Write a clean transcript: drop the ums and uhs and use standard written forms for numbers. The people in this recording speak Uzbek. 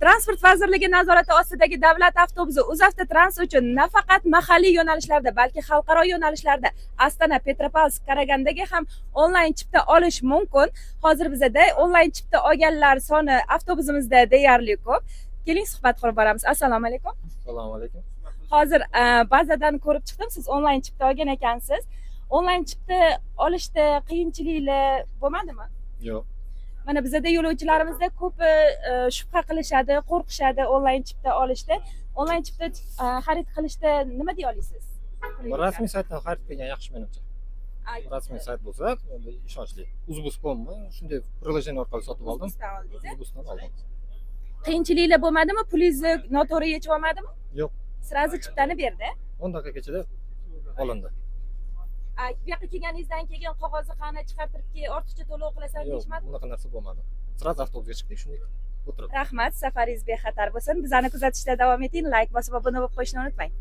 Transport vazirligi nazorati ostidagi davlat avtobusi UzAvtotrans uchun nafaqat mahalliy yo'nalishlarda, balki xalqaro yo'nalishlarda Astana, Petropavlovsk, Karagandaga ham onlayn chipta olish mumkin. Hozir bizda onlayn chipta olganlar soni avtobusimizda deyarli ko'p. Keling suhbat qurib boramiz. Assalomu alaykum. Assalomu alaykum. Hozir bazadan ko'rib chiqdim, siz onlayn chipta olgan ekansiz. Onlayn chipta olishda qiyinchiliklar bo'lmadimi? Yo'q. Mana bizda yo'lovchilarimizda ko'pi shubha qilishadi, qo'rqishadi onlayn chipta olishda. Onlayn chipta xarid qilishda nima deya olasiz? Rasmiy saytdan xarid qilgan yaxshi menimcha. Rasmiy sayt bo'lsa, ishonchli. Uzbus.commi shunday prilojen orqali sotib oldim. Uzbusdan oldim. Qiyinchiliklar bo'lmadimi? Pulingizni noto'g'ri yechib olmadimi? Yo'q. Sirazi chiptani berdi. 10 daqiqa ichida olindi. Bu yoqqa kelganingizdan keyin qog'ozni qani chiqartirib ortiqcha to'lov qilasan Yo'q, deyishmadi? bunaqa narsa bo'lmadi. Sirazi avtobusga chiqdik, shunday o'tirib. Rahmat, safaringiz bexatar bo'lsin. Bizani kuzatishda davom eting, like bosib obuna bo'lib qo'yishni unutmang.